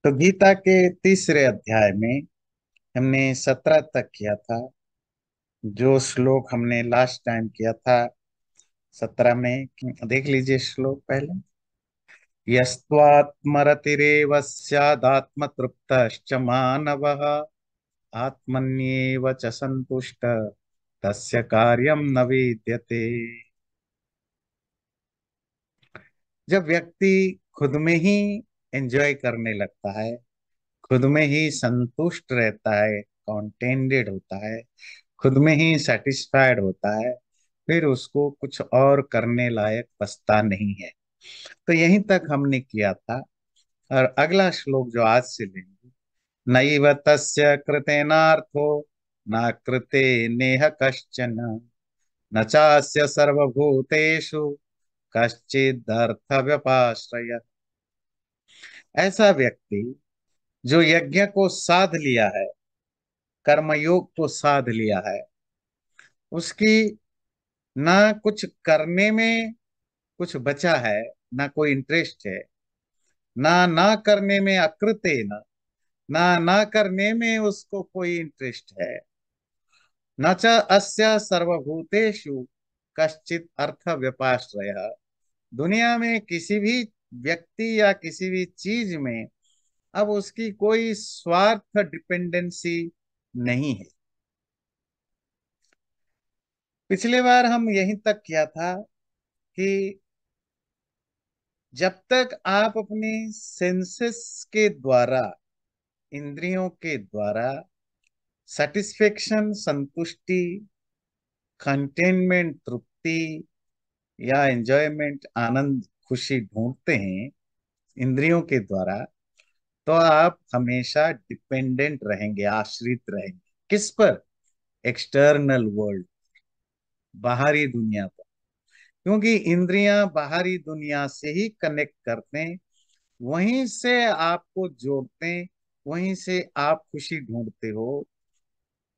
तो गीता के तीसरे अध्याय में हमने 17 तक किया था। जो श्लोक हमने लास्ट टाइम किया था 17 में, देख लीजिए श्लोक पहले। यस्त्वात्मरतिरेव स्यादात्मतृप्तश्च मानवः आत्मन्येव च संतुष्ट तस्य कार्यम न विद्यते। जब व्यक्ति खुद में ही एंजॉय करने लगता है, खुद में ही संतुष्ट रहता है, कॉन्टेंटेड होता है, खुद में ही सेटिस्फाइड होता है, फिर उसको कुछ और करने लायक बचता नहीं है। तो यहीं तक हमने किया था। और अगला श्लोक जो आज से लेंगे, नैव तस्य कृतेनार्थो न कृते नेह कश्चन न चास्य सर्वभूतेषु कश्चिदर्थ व्यपाश्रय। ऐसा व्यक्ति जो यज्ञ को साध लिया है, कर्मयोग को साध लिया है, उसकी ना कुछ करने में कुछ बचा है, ना कोई इंटरेस्ट है, ना करने में अकृते ना करने में उसको कोई इंटरेस्ट है। न च अस्य सर्वभूतेषु कश्चित अर्थ व्यपाश्रय। दुनिया में किसी भी व्यक्ति या किसी भी चीज में अब उसकी कोई स्वार्थ डिपेंडेंसी नहीं है। पिछले बार हम यहीं तक किया था कि जब तक आप अपने सेंसेस के द्वारा, इंद्रियों के द्वारा सेटिस्फेक्शन, संतुष्टि, कंटेनमेंट, तृप्ति या एंजॉयमेंट, आनंद, खुशी ढूंढते हैं इंद्रियों के द्वारा, तो आप हमेशा डिपेंडेंट रहेंगे, आश्रित रहेंगे। किस पर? एक्सटर्नल वर्ल्ड, बाहरी दुनिया पर। क्योंकि इंद्रियां बाहरी दुनिया से ही कनेक्ट करते हैं, वहीं से आपको जोड़ते हैं, वहीं से आप खुशी ढूंढते हो,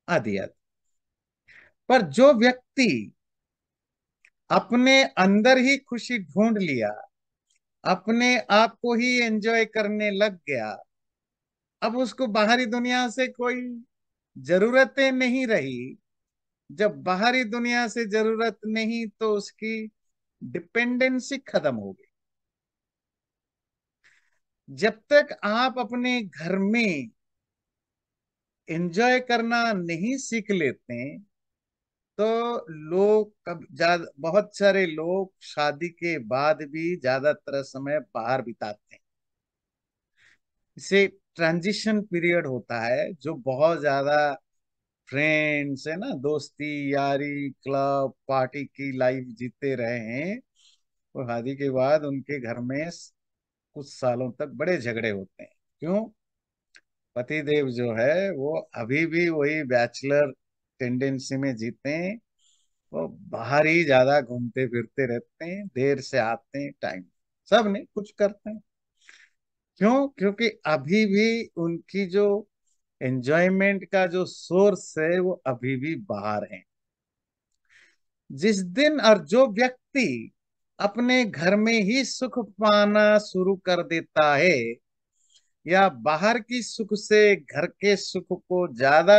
आदि आदि। पर जो व्यक्ति अपने अंदर ही खुशी ढूंढ लिया, अपने आप को ही एंजॉय करने लग गया, अब उसको बाहरी दुनिया से कोई जरूरतें नहीं रही। जब बाहरी दुनिया से जरूरत नहीं तो उसकी डिपेंडेंसी खत्म हो गई। जब तक आप अपने घर में एंजॉय करना नहीं सीख लेते, तो लोग कब ज्यादा बहुत सारे लोग शादी के बाद भी ज्यादातर समय बाहर बिताते हैं। इसे ट्रांजिशन पीरियड होता है, जो बहुत ज्यादा फ्रेंड्स है ना, दोस्ती यारी क्लब पार्टी की लाइफ जीते रहे हैं, और शादी के बाद उनके घर में कुछ सालों तक बड़े झगड़े होते हैं। क्यों? पति देव जो है वो अभी भी वही बैचलर टेंडेंसी में जीते हैं। वो बाहर ही ज्यादा घूमते फिरते रहते हैं, देर से आते हैं, टाइम सब नहीं कुछ करते हैं। क्यों? क्योंकि अभी भी उनकी जो एंजॉयमेंट का जो सोर्स है वो अभी भी बाहर है। जिस दिन और जो व्यक्ति अपने घर में ही सुख पाना शुरू कर देता है, या बाहर की सुख से घर के सुख को ज्यादा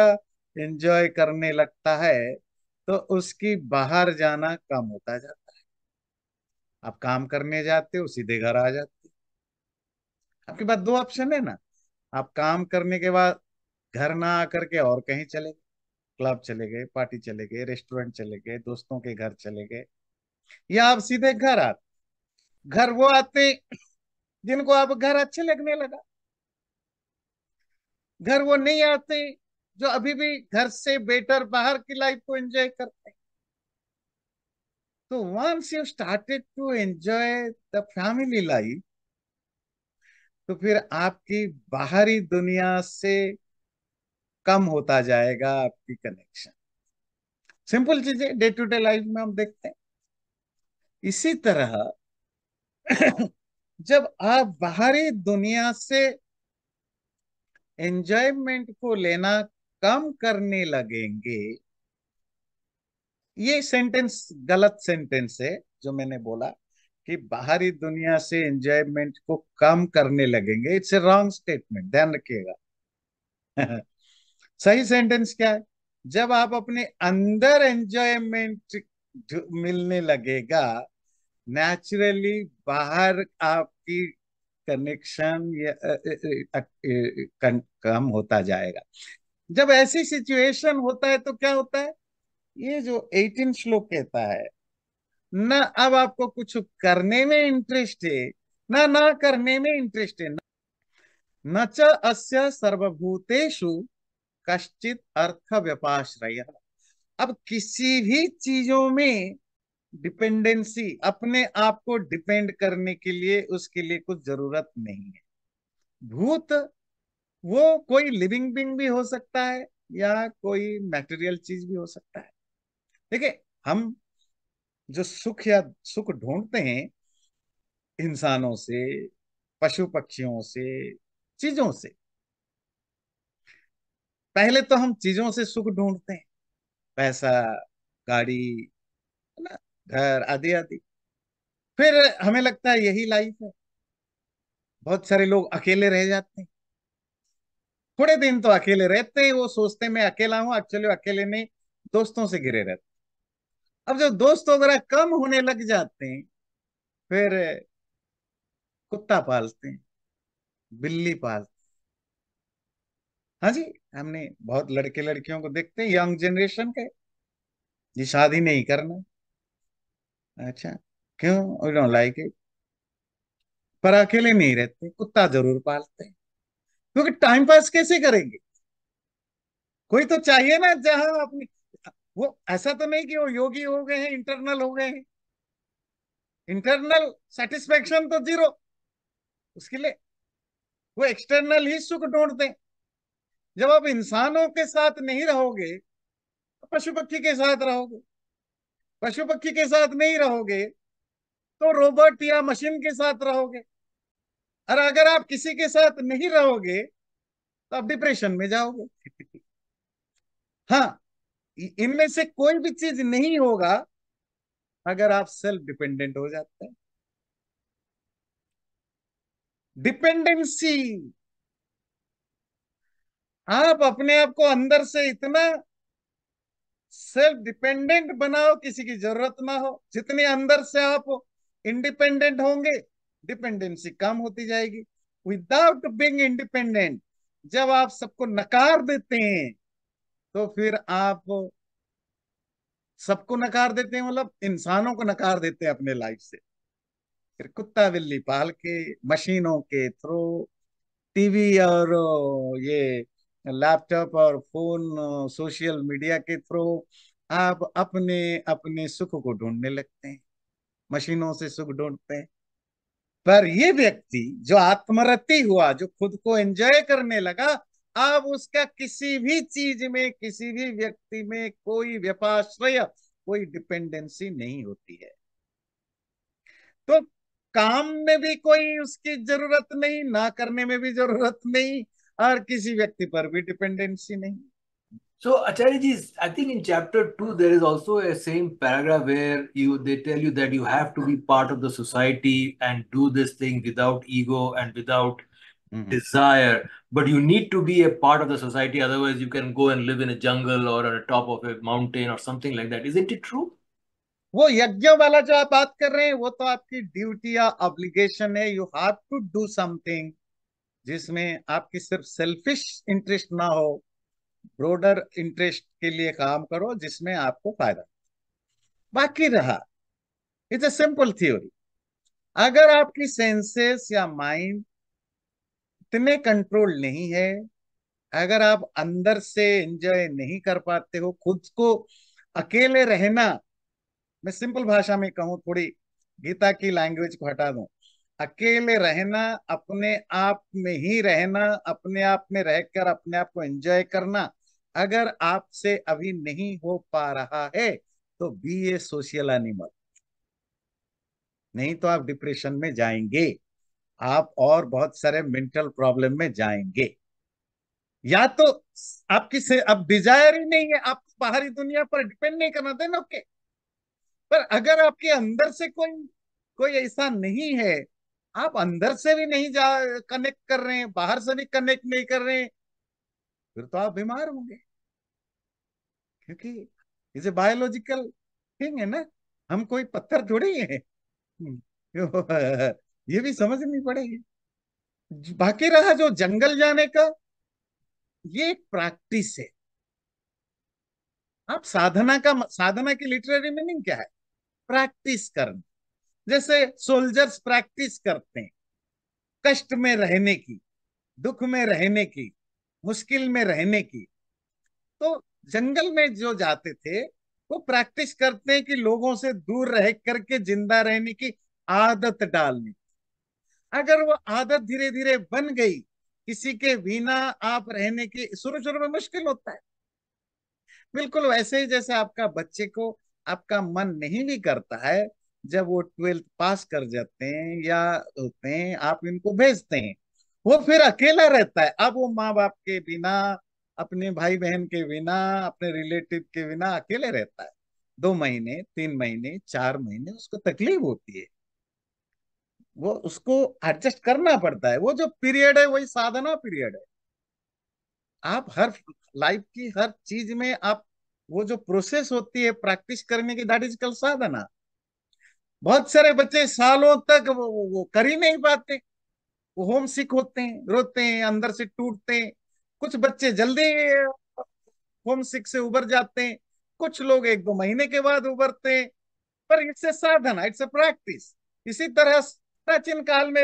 एंजॉय करने लगता है, तो उसकी बाहर जाना कम होता जाता है। आप काम करने जाते हो, सीधे घर आ जाते हो। आपके पास दो ऑप्शन है ना। आप काम करने के बाद घर ना आकर के और कहीं चले गए, क्लब चले गए, पार्टी चले गए, रेस्टोरेंट चले गए, दोस्तों के घर चले गए, या आप सीधे घर आते। घर वो आते जिनको आप घर अच्छे लगने लगा। घर वो नहीं आते जो अभी भी घर से बेटर बाहर की लाइफ को एंजॉय करते हैं। तो once you started to enjoy the family life, तो फिर आपकी बाहरी दुनिया से कम होता जाएगा आपकी कनेक्शन। सिंपल चीजें डे टू डे लाइफ में हम देखते हैं। इसी तरह जब आप बाहरी दुनिया से एंजॉयमेंट को लेना कम करने लगेंगे, ये सेंटेंस गलत सेंटेंस है जो मैंने बोला कि बाहरी दुनिया से एंजॉयमेंट को कम करने लगेंगे, इट्स ए रॉन्ग स्टेटमेंट, ध्यान रखिएगा। सही सेंटेंस क्या है? जब आप अपने अंदर एंजॉयमेंट मिलने लगेगा, नेचुरली बाहर आपकी कनेक्शन या कम होता जाएगा। जब ऐसी सिचुएशन होता है तो क्या होता है? ये जो 18 श्लोक कहता है, न अब आपको कुछ करने में इंटरेस्ट है, ना करने में इंटरेस्ट है, न च अस्य सर्वभूतेषु कश्चित अर्थ व्यपाश्रय। अब किसी भी चीजों में डिपेंडेंसी, अपने आप को डिपेंड करने के लिए उसके लिए कुछ जरूरत नहीं है। भूत वो कोई लिविंग बीइंग भी हो सकता है या कोई मैटेरियल चीज भी हो सकता है। देखिए, हम जो सुख ढूंढते हैं इंसानों से, पशु पक्षियों से, चीजों से, पहले तो हम चीजों से सुख ढूंढते हैं, पैसा, गाड़ी, है ना, घर आदि आदि। फिर हमें लगता है यही लाइफ है। बहुत सारे लोग अकेले रह जाते हैं, थोड़े दिन तो अकेले रहते हैं, वो सोचते हैं मैं अकेला हूं, एक्चुअली अकेले नहीं, दोस्तों से घिरे रहते हैं। अब जब दोस्त वगैरह कम होने लग जाते हैं, फिर कुत्ता पालते हैं, बिल्ली पालते हैं। हाँ जी, हमने बहुत लड़के लड़कियों को देखते हैं, यंग जनरेशन के, ये शादी नहीं करना। अच्छा, क्यों? We don't like it. पर अकेले नहीं रहते, कुत्ता जरूर पालते हैं, क्योंकि टाइम पास कैसे करेंगे? कोई तो चाहिए ना जहां अपनी, वो ऐसा तो नहीं कि वो योगी हो गए हैं, इंटरनल हो गए हैं, इंटरनल सेटिस्फेक्शन तो जीरो उसके लिए, वो एक्सटर्नल ही सुख ढूंढते हैं। जब आप इंसानों के साथ नहीं रहोगे तो पशु पक्षी के साथ रहोगे, पशु पक्षी के साथ नहीं रहोगे तो रोबोट या मशीन के साथ रहोगे, और अगर आप किसी के साथ नहीं रहोगे तो आप डिप्रेशन में जाओगे। हाँ, इनमें से कोई भी चीज नहीं होगा अगर आप सेल्फ डिपेंडेंट हो जाते हैं। डिपेंडेंसी, आप अपने आप को अंदर से इतना सेल्फ डिपेंडेंट बनाओ, किसी की जरूरत ना हो। जितने अंदर से आप इंडिपेंडेंट होंगे, डिपेंडेंसी कम होती जाएगी। विदाउट बीइंग इंडिपेंडेंट, जब आप सबको नकार देते हैं, तो फिर आप सबको नकार देते हैं, मतलब इंसानों को नकार देते हैं अपने लाइफ से। फिर कुत्ता बिल्ली पाल के, मशीनों के थ्रू, टीवी और ये लैपटॉप और फोन, सोशल मीडिया के थ्रू आप अपने अपने सुख को ढूंढने लगते हैं, मशीनों से सुख ढूंढते हैं। पर ये व्यक्ति जो आत्मरति हुआ, जो खुद को एंजॉय करने लगा, अब उसका किसी भी चीज में, किसी भी व्यक्ति में कोई व्यपाश्रय, कोई डिपेंडेंसी नहीं होती है। तो काम में भी कोई उसकी जरूरत नहीं, ना करने में भी जरूरत नहीं, और किसी व्यक्ति पर भी डिपेंडेंसी नहीं। So Acharya ji, I think in chapter 2 there is also a same paragraph where they tell you that you have to be part of the society and do this thing without ego and without hmm. desire. But you need to be a part of the society, otherwise you can go and live in a jungle or on the top of a mountain or something like that. Isn't it true? वो यज्ञ वाला जो आप बात कर रहे हैं, वो तो आपकी ड्यूटी या ऑब्लिगेशन है, you have to do something जिसमें आपकी सिर्फ सेल्फिश इंटरेस्ट ना हो, ब्रोडर इंटरेस्ट के लिए काम करो जिसमें आपको फायदा। बाकी रहा, इट्स ए सिंपल थ्योरी। अगर आपकी सेंसेस या माइंड इतने कंट्रोल नहीं है, अगर आप अंदर से एंजॉय नहीं कर पाते हो खुद को, अकेले रहना, मैं सिंपल भाषा में कहूं, थोड़ी गीता की लैंग्वेज को हटा दूं, अकेले रहना, अपने आप में ही रहना, अपने आप में रहकर अपने आप को एंजॉय करना, अगर आपसे अभी नहीं हो पा रहा है तो बी ए सोशल एनिमल। नहीं तो आप डिप्रेशन में जाएंगे, आप और बहुत सारे मेंटल प्रॉब्लम में जाएंगे। या तो आपकी से अब डिजायर ही नहीं है, आप बाहरी दुनिया पर डिपेंड नहीं करना, देन ओके। पर अगर आपके अंदर से कोई कोई ऐसा नहीं है। आप अंदर से भी नहीं जा कनेक्ट कर रहे हैं, बाहर से भी कनेक्ट नहीं कर रहे हैं, फिर तो आप बीमार होंगे। क्योंकि इसे बायोलॉजिकल थिंग है ना, हम कोई पत्थर थोड़ी है। ये भी समझनी पड़ेगी। बाकी रहा जो जंगल जाने का, ये एक प्रैक्टिस है। आप साधना की लिटरेरी मीनिंग क्या है? प्रैक्टिस करना। जैसे सोल्जर्स प्रैक्टिस करते हैं कष्ट में रहने की, दुख में रहने की, मुश्किल में रहने की। तो जंगल में जो जाते थे वो प्रैक्टिस करते हैं कि लोगों से दूर रह करके जिंदा रहने की आदत डालनी। अगर वो आदत धीरे धीरे बन गई, किसी के बिना आप रहने की, शुरू शुरू में मुश्किल होता है। बिल्कुल वैसे ही जैसे आपका बच्चे को आपका मन नहीं भी करता है, जब वो 12th पास कर जाते हैं या होते हैं, आप इनको भेजते हैं, वो फिर अकेला रहता है। अब वो माँ बाप के बिना, अपने भाई बहन के बिना, अपने रिलेटिव के बिना अकेले रहता है। 2 महीने, 3 महीने, 4 महीने उसको तकलीफ होती है। वो उसको एडजस्ट करना पड़ता है। वो जो पीरियड है वही साधना पीरियड है। आप हर लाइफ की हर चीज में आप, वो जो प्रोसेस होती है प्रैक्टिस करने की, दैट इज कल साधना। बहुत सारे बच्चे सालों तक वो कर ही नहीं पाते। वो होम सिक होते हैं, रोते हैं, अंदर से टूटते हैं। कुछ बच्चे जल्दी होम सिक से उबर जाते हैं, कुछ लोग 1-2 महीने के बाद उबरते हैं। पर इससे साधना, इट्स अ प्रैक्टिस। इसी तरह प्राचीन काल में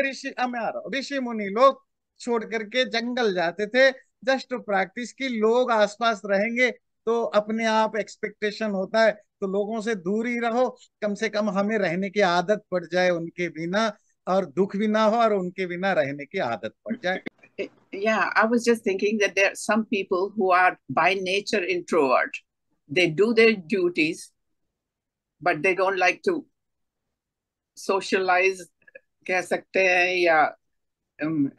ऋषि मुनि लोग छोड़ करके जंगल जाते थे, जस्ट प्रैक्टिस की। लोग आसपास रहेंगे तो अपने आप एक्सपेक्टेशन होता है, तो लोगों से दूर ही रहो, कम से कम हमें रहने की आदत पड़ जाए उनके बिना, और दुख भी ना हो और उनके बिना रहने की आदत पड़ जाए। Yeah, I was just thinking that there are some people who are by nature introvert. They do their duties, but they don't like to socialize, कह सकते हैं, या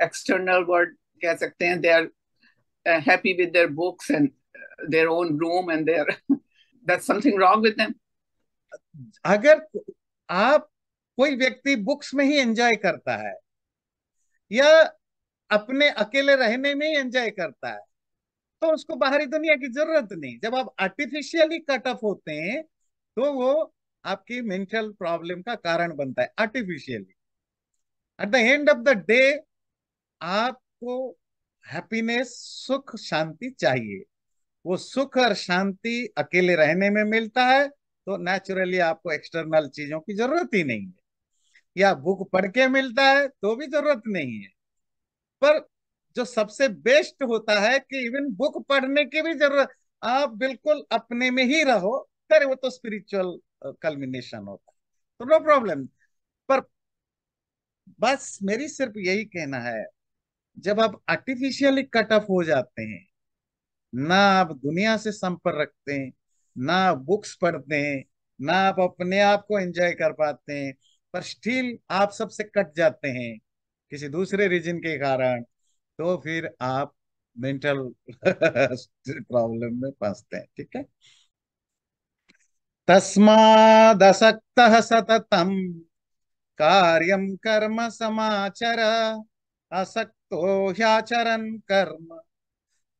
external word कह सकते हैं. They are happy with their books and their own room and their that's something wrong with them. अगर आप, कोई व्यक्ति बुक्स में ही एंजॉय करता है या अपने अकेले रहने में ही एंजॉय करता है, तो उसको बाहरी दुनिया की जरूरत नहीं। जब आप आर्टिफिशियली कट ऑफ होते हैं तो वो आपकी मेंटल प्रॉब्लम का कारण बनता है, artificially. At the end of the day आपको हैप्पीनेस, सुख शांति चाहिए। वो सुख और शांति अकेले रहने में मिलता है, तो नेचुरली आपको एक्सटर्नल चीजों की जरूरत ही नहीं है। या बुक पढ़ के मिलता है तो भी जरूरत नहीं है। पर जो सबसे बेस्ट होता है कि इवन बुक पढ़ने की भी जरूरत, आप बिल्कुल अपने में ही रहो, फिर वो तो स्पिरिचुअल कल्मिनेशन होता है, तो नो प्रॉब्लम। पर बस मेरी सिर्फ यही कहना है, जब आप आर्टिफिशियली कट ऑफ हो जाते हैं, ना आप दुनिया से संपर्क रखते हैं, ना आप बुक्स पढ़ते हैं, ना आप अपने आप को एंजॉय कर पाते हैं, पर स्टिल आप सबसे कट जाते हैं किसी दूसरे रीजन के कारण, तो फिर आप मेंटल प्रॉब्लम में फंसते हैं। ठीक है। तस्मादसक्तः सततम कार्यम कर्म समाचर, असक्तो ह्याचरन् कर्म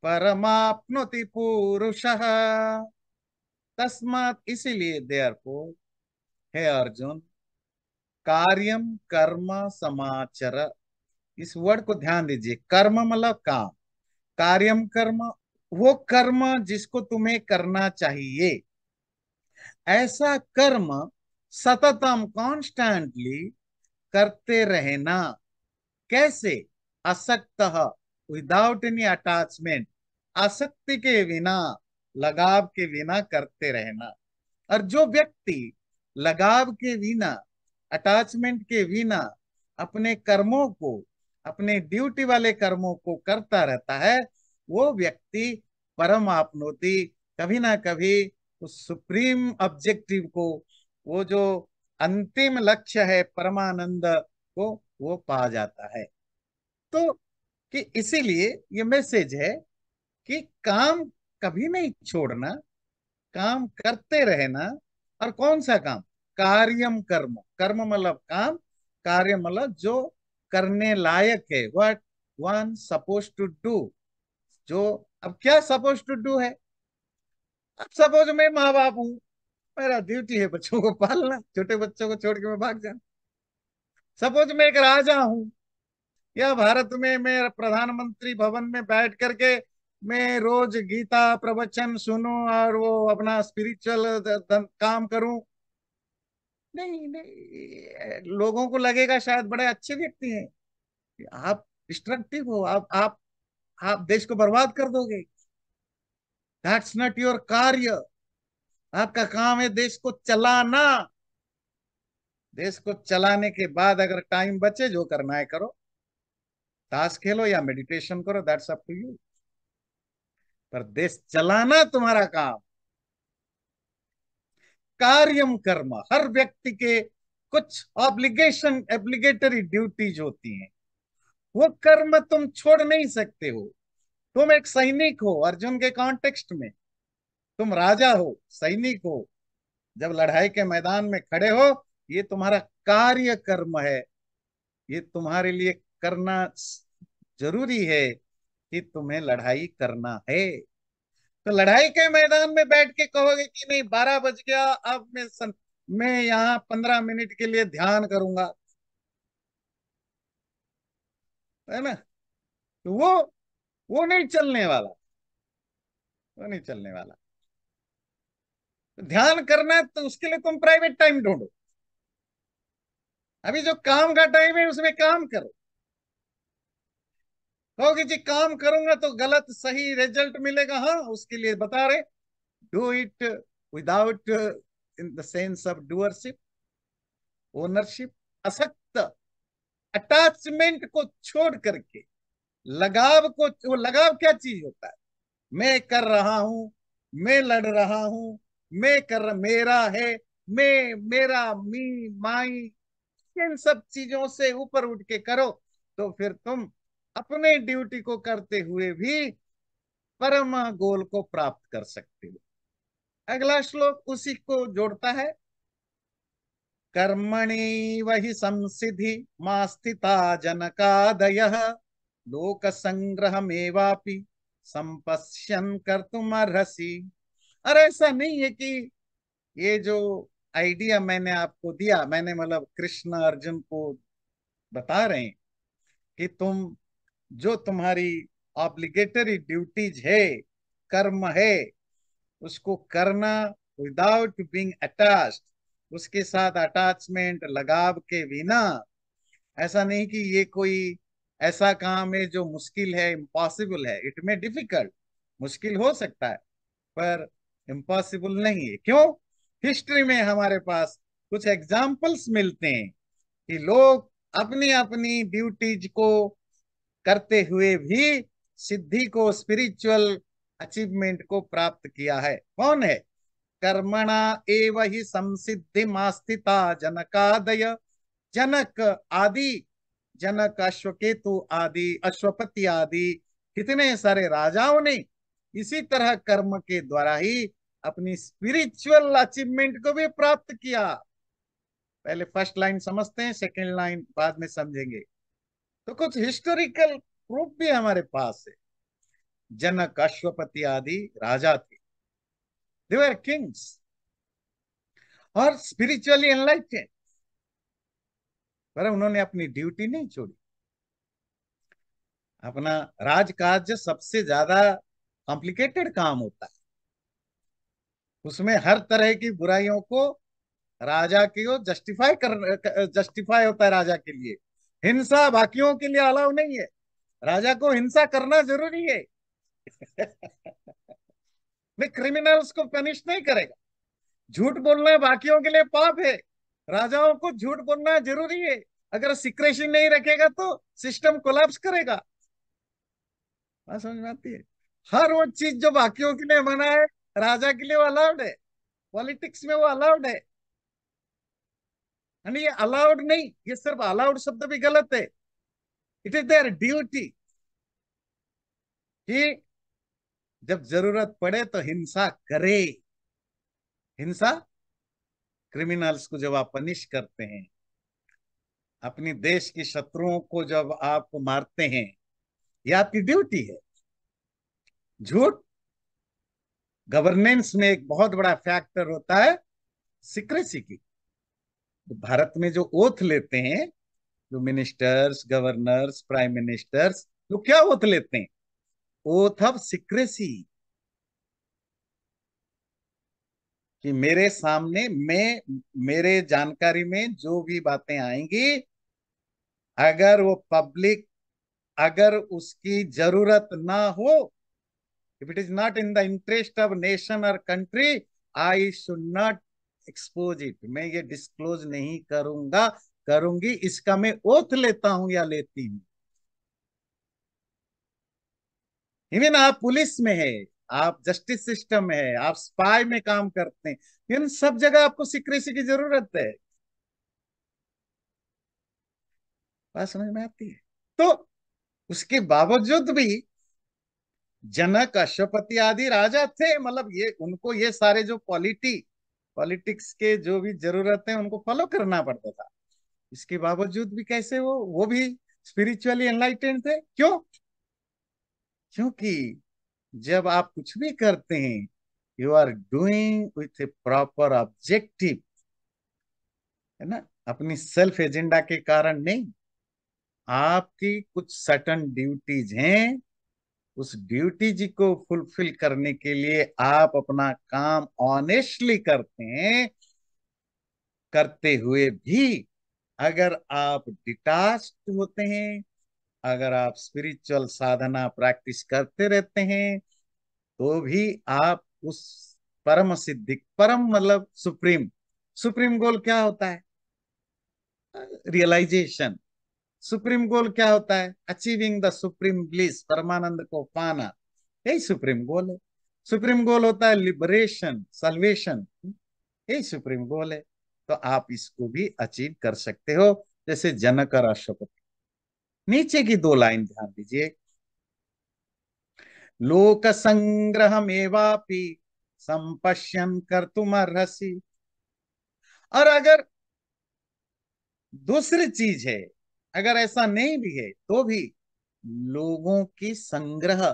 परमाप्नोति पुरुषः। तस्मात इसीलिए, देयरफॉर, हे अर्जुन, कार्यम कर्म समाचर, इस वर्ड को ध्यान दीजिए। कर्म मतलब काम, कार्यम कर्म, वो कर्म जिसको तुम्हें करना चाहिए, ऐसा कर्म सततम कॉन्स्टेंटली करते रहना। कैसे? असक्त, विदाउट एनी अटैचमेंट, आसक्ति के बिना, लगाव के बिना करते रहना। और जो व्यक्ति लगाव के बिना, अटैचमेंट के बिना अपने कर्मों को, अपने ड्यूटी वाले कर्मों को करता रहता है, वो व्यक्ति परम आपनोति, कभी ना कभी उस सुप्रीम ऑब्जेक्टिव को, वो जो अंतिम लक्ष्य है परमानंद को, वो पा जाता है। तो कि इसीलिए ये मैसेज है कि काम कभी नहीं छोड़ना, काम करते रहना। और कौन सा काम? कार्यम कर्म, कर्म मतलब काम, कार्य मतलब जो करने लायक है, what one suppose to do. जो अब क्या सपोज टू डू है? अब सपोज मैं माँ बाप हूँ, मेरा ड्यूटी है बच्चों को पालना, छोटे बच्चों को छोड़ के मैं भाग जाना। सपोज मैं एक राजा हूँ, या भारत में मैं प्रधानमंत्री भवन में बैठ करके मैं रोज गीता प्रवचन सुनूं और वो अपना स्पिरिचुअल काम करूं। नहीं नहीं, लोगों को लगेगा शायद बड़े अच्छे व्यक्ति हैं, आप डिस्ट्रक्टिव हो, आप देश को बर्बाद कर दोगे। दैट्स नॉट योर कार्य। आपका काम है देश को चलाना। देश को चलाने के बाद अगर टाइम बचे, जो करना है करो, ताश खेलो या मेडिटेशन करो, दैट्स अप टू यू। पर देश चलाना तुम्हारा काम। कार्यम कर्म, हर व्यक्ति के कुछ ऑब्लिगेशन, एब्लिगेटरी ड्यूटीज होती हैं, वो कर्म तुम छोड़ नहीं सकते हो। तुम एक सैनिक हो अर्जुन के कॉन्टेक्स्ट में, तुम राजा हो, सैनिक हो, जब लड़ाई के मैदान में खड़े हो, ये तुम्हारा कार्य कर्म है। ये तुम्हारे लिए करना जरूरी है कि तुम्हें लड़ाई करना है। तो लड़ाई के मैदान में बैठ के कहोगे कि नहीं 12 बज गया, अब मैं यहाँ 15 मिनट के लिए ध्यान करूंगा, है ना? तो वो नहीं चलने वाला, वो नहीं चलने वाला। तो ध्यान करना है तो उसके लिए तुम प्राइवेट टाइम ढूंढो। अभी जो काम का टाइम है उसमें काम करो। कहोगे जी काम करूंगा तो गलत सही रिजल्ट मिलेगा, हाँ उसके लिए बता रहे, do it without in the sense of doership, ownership, असक्त अटैचमेंट को छोड़ करके लगाव को। वो लगाव क्या चीज होता है? मैं कर रहा हूं, मैं लड़ रहा हूं, मैं कर, मेरा है, मैं, मेरा, मी, माई, इन सब चीजों से ऊपर उठ के करो, तो फिर तुम अपने ड्यूटी को करते हुए भी परम गोल को प्राप्त कर सकते हो। अगला श्लोक उसी को जोड़ता है। कर्मणि वही संसिधि मास्थिता जनकादयः लोक संग्रह मेवापि संपश्यन कर्तुमर्हसि। अरे ऐसा नहीं है कि ये जो आइडिया मैंने आपको दिया, मैंने मतलब कृष्ण अर्जुन को बता रहे हैं कि तुम, जो तुम्हारी ऑब्लिगेटरी ड्यूटीज है, कर्म है, उसको करना विदाउट बीइंग अटैच्ड, उसके साथ अटैचमेंट लगाव के बिना। ऐसा नहीं कि ये कोई ऐसा काम है जो मुश्किल है, इम्पॉसिबल है। इट में डिफिकल्ट, मुश्किल हो सकता है, पर इम्पॉसिबल नहीं है। क्यों? हिस्ट्री में हमारे पास कुछ एग्जाम्पल्स मिलते हैं कि लोग अपनी अपनी ड्यूटीज को करते हुए भी सिद्धि को, स्पिरिचुअल अचीवमेंट को प्राप्त किया है। कौन है? कर्मणा एव ही संसिद्धि मास्थिता जनकादय। जनक आदि, जनक, अश्वकेतु आदि, अश्वपति आदि कितने सारे राजाओं ने इसी तरह कर्म के द्वारा ही अपनी स्पिरिचुअल अचीवमेंट को भी प्राप्त किया। पहले फर्स्ट लाइन समझते हैं, सेकंड लाइन बाद में समझेंगे। तो कुछ हिस्टोरिकल प्रूफ भी हमारे पास है। जनक, अश्वपति आदि राजा थे, दे वर किंग्स और स्पिरिचुअली एनलाइटेड, पर उन्होंने अपनी ड्यूटी नहीं छोड़ी। अपना राजकाज सबसे ज्यादा कॉम्प्लिकेटेड काम होता है, उसमें हर तरह की बुराइयों को राजा की जस्टिफाई होता है राजा के लिए। हिंसा बाकियों के लिए अलाउ नहीं है, राजा को हिंसा करना जरूरी है। मैं क्रिमिनल्स को पनिश नहीं करेगा। झूठ बोलना बाकियों के लिए पाप है, राजाओं को झूठ बोलना जरूरी है। अगर सिक्रेसी नहीं रखेगा तो सिस्टम कोलैप्स करेगा। बात समझ में आती है? हर वो चीज जो बाकियों के लिए मना है, राजा के लिए वो अलाउड है। पॉलिटिक्स में वो अलाउड है। यानी ये अलाउड नहीं, ये सिर्फ अलाउड शब्द भी गलत है। इट इज देयर ड्यूटी कि जब जरूरत पड़े तो हिंसा करे। हिंसा क्रिमिनल्स को जब आप पनिश करते हैं, अपनी देश की शत्रुओं को जब आप मारते हैं, ये आपकी ड्यूटी है। झूठ गवर्नेंस में एक बहुत बड़ा फैक्टर होता है सिक्रेसी की। तो भारत में जो ओथ लेते हैं, जो मिनिस्टर्स, गवर्नर्स, प्राइम मिनिस्टर्स, तो क्या ओथ लेते हैं? ओथ ऑफ सिक्रेसी, कि मेरे सामने मेरे जानकारी में जो भी बातें आएंगी, अगर वो पब्लिक, अगर उसकी जरूरत ना हो, if it is not in the interest of nation और country, I should not expose it. मैं ये डिस्क्लोज नहीं करूंगा, करूंगी, इसका मैं ओथ लेता हूं या लेती हूं। इवन आप पुलिस में है, आप जस्टिस सिस्टम में है, आप स्पाई में काम करते हैं, इन सब जगह आपको सिक्रेसी की जरूरत है। बात समझ में आती है? तो उसके बावजूद भी जनक, अश्वपति आदि राजा थे, मतलब ये उनको ये सारे जो पॉलिटिक्स के जो भी जरूरत है उनको फॉलो करना पड़ता था। इसके बावजूद भी कैसे वो भी स्पिरिचुअली एनलाइटेंड थे। क्यों? क्योंकि जब आप कुछ भी करते हैं, you are doing with a proper objective, है ना, अपनी सेल्फ एजेंडा के कारण नहीं। आपकी कुछ सर्टन ड्यूटीज हैं, उस ड्यूटी जी को फुलफिल करने के लिए आप अपना काम ऑनेस्टली करते हैं। करते हुए भी अगर आप डिटाच्ड होते हैं, अगर आप स्पिरिचुअल साधना प्रैक्टिस करते रहते हैं, तो भी आप उस परम सिद्धि, परम मतलब सुप्रीम, सुप्रीम गोल क्या होता है? रियलाइजेशन। सुप्रीम गोल क्या होता है? अचीविंग द सुप्रीम ब्लिस, परमानंद को पाना, यही सुप्रीम गोल है। सुप्रीम गोल होता है लिबरेशन, सल्वेशन, यही सुप्रीम गोल है। तो आप इसको भी अचीव कर सकते हो, जैसे जनक और अश्वपति। नीचे की दो लाइन ध्यान दीजिए। लोक संग्रहमेवापि संपश्यन कर्तुमर्हसि। और अगर दूसरी चीज है, अगर ऐसा नहीं भी है तो भी लोगों की संग्रह,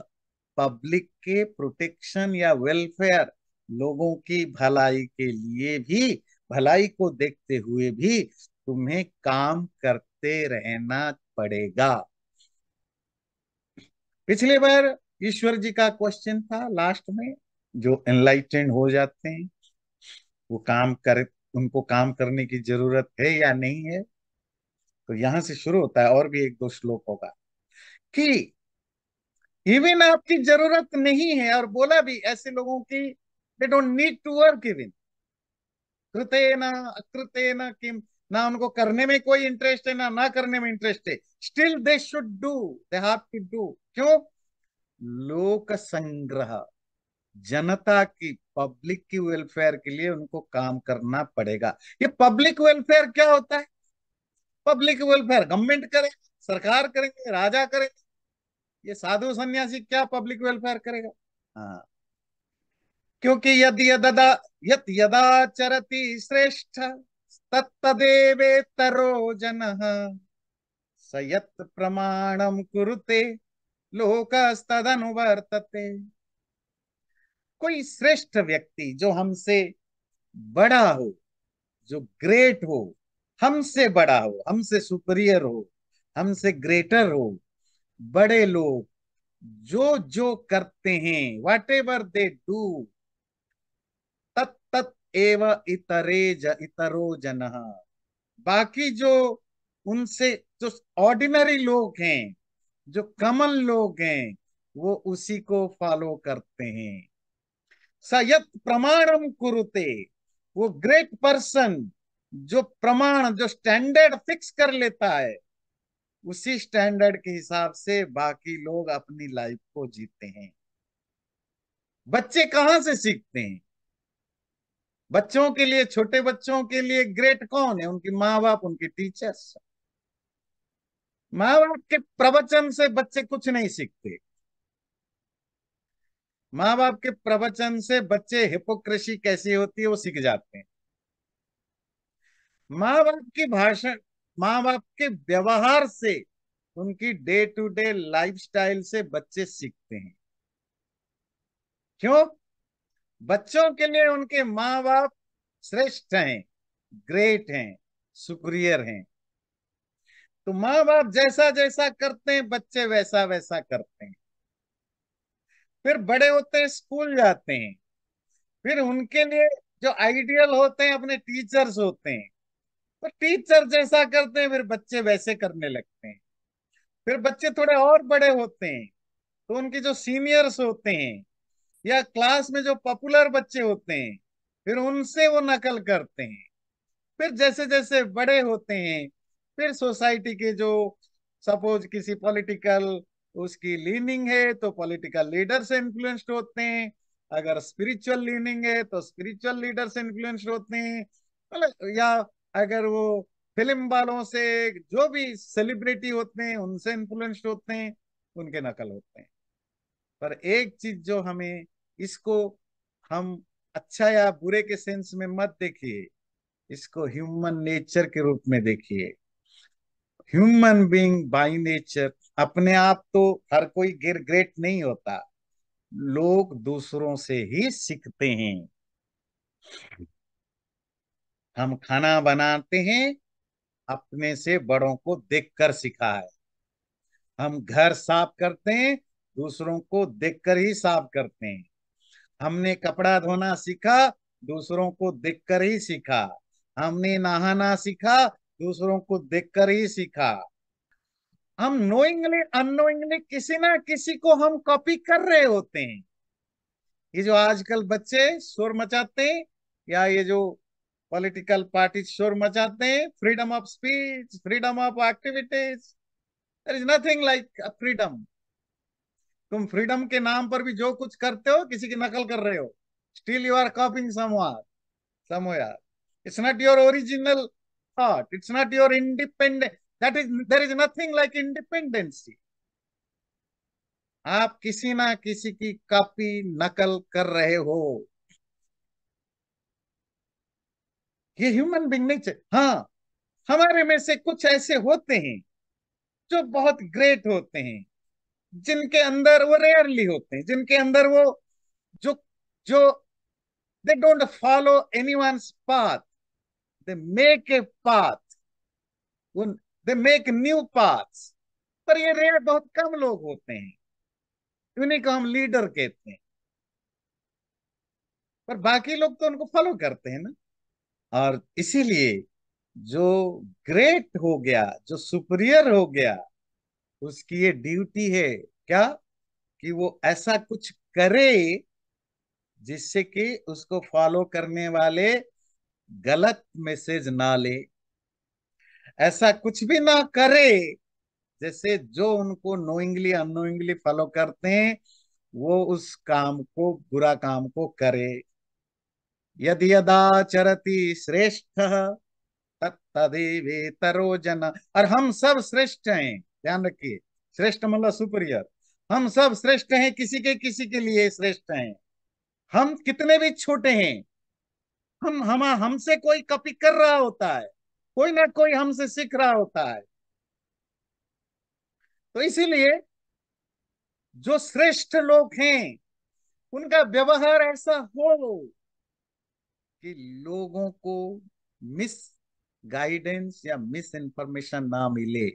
पब्लिक के प्रोटेक्शन या वेलफेयर, लोगों की भलाई के लिए भी, भलाई को देखते हुए भी तुम्हें काम करते रहना पड़ेगा। पिछली बार ईश्वर जी का क्वेश्चन था लास्ट में, जो एनलाइटेंड हो जाते हैं वो काम कर, उनको काम करने की जरूरत है या नहीं है? तो यहां से शुरू होता है, और भी एक दो श्लोक होगा कि इवन आपकी जरूरत नहीं है, और बोला भी ऐसे लोगों की, they don't need to work even, कृतेन अकृतेन किम, ना उनको करने में कोई इंटरेस्ट है, ना करने में इंटरेस्ट है, still they should do, they have to do. क्यों? लोक संग्रह, जनता की, पब्लिक की वेलफेयर के लिए उनको काम करना पड़ेगा। ये पब्लिक वेलफेयर क्या होता है? पब्लिक वेलफेयर गवर्नमेंट करे, सरकार करेंगे, राजा करेंगे, ये साधु सन्यासी क्या पब्लिक वेलफेयर करेगा? हाँ, क्योंकि यद यदा चरति श्रेष्ठ तत्तदेवेतरो जनः, स यत् प्रमाणम कुरुते लोकस्तदनुवर्तते। कोई श्रेष्ठ व्यक्ति जो हमसे बड़ा हो, जो ग्रेट हो, हमसे बड़ा हो, हमसे सुपीरियर हो, हमसे ग्रेटर हो, बड़े लोग जो जो करते हैं, वट एवर दे डू, तत् तत् एव इतरो जनः, बाकी जो उनसे, जो ऑर्डिनरी लोग हैं, जो कॉमन लोग हैं, वो उसी को फॉलो करते हैं। सयत प्रमाणम कुरुते, वो ग्रेट पर्सन जो प्रमाण, जो स्टैंडर्ड फिक्स कर लेता है, उसी स्टैंडर्ड के हिसाब से बाकी लोग अपनी लाइफ को जीते हैं। बच्चे कहाँ से सीखते हैं? बच्चों के लिए, छोटे बच्चों के लिए ग्रेट कौन है? उनकी माँ बाप, उनकी टीचर्स। माँ बाप के प्रवचन से बच्चे कुछ नहीं सीखते। माँ बाप के प्रवचन से बच्चे हिपोक्रेसी कैसी होती है वो सीख जाते हैं। माँ बाप की भाषण, माँ बाप के व्यवहार से, उनकी डे टू डे लाइफस्टाइल से बच्चे सीखते हैं। क्यों? बच्चों के लिए उनके माँ बाप श्रेष्ठ हैं, ग्रेट हैं, सुपीरियर हैं। तो माँ बाप जैसा जैसा करते हैं बच्चे वैसा वैसा करते हैं। फिर बड़े होते हैं, स्कूल जाते हैं, फिर उनके लिए जो आइडियल होते हैं अपने टीचर्स होते हैं, तो टीचर जैसा करते हैं फिर बच्चे वैसे करने लगते हैं। फिर बच्चे थोड़े और बड़े होते हैं तो उनके जो सीनियर्स होते हैं या क्लास में जो पॉपुलर बच्चे होते हैं फिर उनसे वो नकल करते हैं। फिर जैसे जैसे बड़े होते हैं फिर सोसाइटी के जो, सपोज किसी पॉलिटिकल उसकी लीनिंग है तो पॉलिटिकल लीडर से इन्फ्लुएंस्ड होते हैं, अगर स्पिरिचुअल लीनिंग है तो स्पिरिचुअल लीडर से इन्फ्लुएंस्ड होते हैं, मतलब या अगर वो फिल्म वालों से, जो भी सेलिब्रिटी होते हैं उनसे इन्फ्लुएंस्ड होते हैं, उनके नकल होते हैं। पर एक चीज जो हमें, इसको हम अच्छा या बुरे के सेंस में मत देखिए, इसको ह्यूमन नेचर के रूप में देखिए। ह्यूमन बीइंग बाय नेचर, अपने आप तो हर कोई ग्रेट नहीं होता, लोग दूसरों से ही सीखते हैं। हम खाना बनाते हैं, अपने से बड़ों को देखकर सीखा है। हम घर साफ करते हैं, दूसरों को देखकर ही साफ करते हैं। हमने कपड़ा धोना सीखा, दूसरों को देखकर ही सीखा। हमने नहाना सीखा, दूसरों को देखकर ही सीखा। हम नोइंगली अननोइंगली किसी ना किसी को हम कॉपी कर रहे होते हैं। ये जो आजकल बच्चे शोर मचाते हैं, या ये जो पॉलिटिकल पार्टी शोर मचाते हैं, freedom of speech, freedom of activities, there is nothing like freedom. तुम फ्रीडम के नाम पर भी जो कुछ करते हो किसी की नकल कर रहे हो। Still you are copying somewhere. It's not your original thought. It's not your independent. There is nothing like independency. आप किसी ना किसी की कॉपी नकल कर रहे हो। ये ह्यूमन बीइंग नेचर। हाँ, हमारे में से कुछ ऐसे होते हैं जो बहुत ग्रेट होते हैं, जिनके अंदर वो रेयरली होते हैं, जिनके अंदर वो जो जो they don't follow anyone's path, they make a path, they make new paths. पर ये रेयर, बहुत कम लोग होते हैं, उन्हीं को हम लीडर कहते हैं। पर बाकी लोग तो उनको फॉलो करते हैं ना। और इसीलिए जो ग्रेट हो गया, जो सुपीरियर हो गया, उसकी ये ड्यूटी है क्या, कि वो ऐसा कुछ करे जिससे कि उसको फॉलो करने वाले गलत मैसेज ना ले, ऐसा कुछ भी ना करे जैसे जो उनको नोइंगली अननोइंगली फॉलो करते हैं वो उस काम को, बुरा काम को करे। यदि यदाचरति श्रेष्ठ तत्तदेवेतरो जन। और हम सब श्रेष्ठ हैं, ध्यान रखिए, श्रेष्ठ मतलब सुपीरियर। हम सब श्रेष्ठ हैं, किसी के लिए श्रेष्ठ हैं। हम कितने भी छोटे हैं, हम हमसे कोई कॉपी कर रहा होता है, कोई ना कोई हमसे सीख रहा होता है। तो इसीलिए जो श्रेष्ठ लोग हैं उनका व्यवहार ऐसा हो कि लोगों को मिस गाइडेंस या मिस इंफॉर्मेशन ना मिले।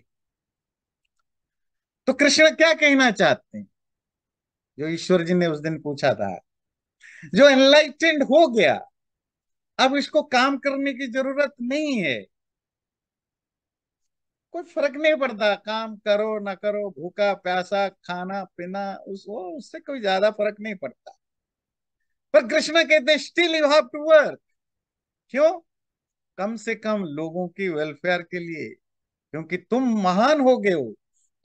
तो कृष्ण क्या कहना चाहते हैं, जो ईश्वर जी ने उस दिन पूछा था, जो एनलाइटेंड हो गया अब इसको काम करने की जरूरत नहीं है, कोई फर्क नहीं पड़ता काम करो ना करो, भूखा प्यासा, खाना पीना, उससे कोई ज्यादा फर्क नहीं पड़ता। पर कृष्ण कहते हैं still you have to work. क्यों? कम से कम लोगों की वेलफेयर के लिए, क्योंकि तुम महान हो गए हो,